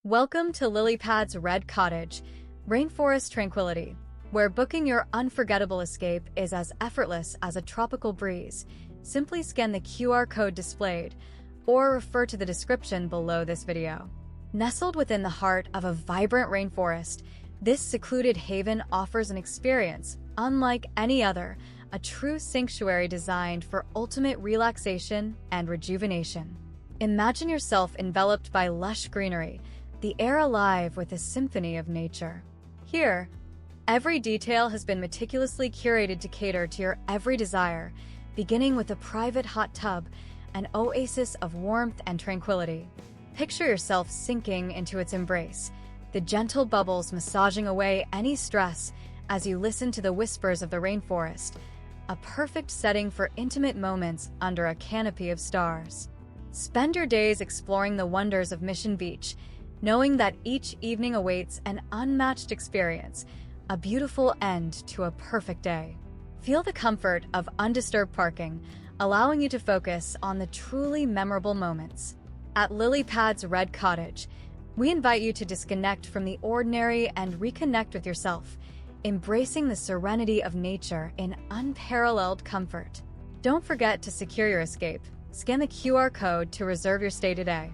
Welcome to Lillypads Red Cottage, Rainforest Tranquility, where booking your unforgettable escape is as effortless as a tropical breeze. Simply scan the QR code displayed or refer to the description below this video. Nestled within the heart of a vibrant rainforest, this secluded haven offers an experience unlike any other, a true sanctuary designed for ultimate relaxation and rejuvenation. Imagine yourself enveloped by lush greenery, the air alive with a symphony of nature. Here, every detail has been meticulously curated to cater to your every desire, beginning with a private hot tub, an oasis of warmth and tranquility. Picture yourself sinking into its embrace, the gentle bubbles massaging away any stress as you listen to the whispers of the rainforest, a perfect setting for intimate moments under a canopy of stars. Spend your days exploring the wonders of Mission Beach, knowing that each evening awaits an unmatched experience, a beautiful end to a perfect day. Feel the comfort of undisturbed parking, allowing you to focus on the truly memorable moments. At Lillypads Red Cottage, we invite you to disconnect from the ordinary and reconnect with yourself, embracing the serenity of nature in unparalleled comfort. Don't forget to secure your escape. Scan the QR code to reserve your stay today.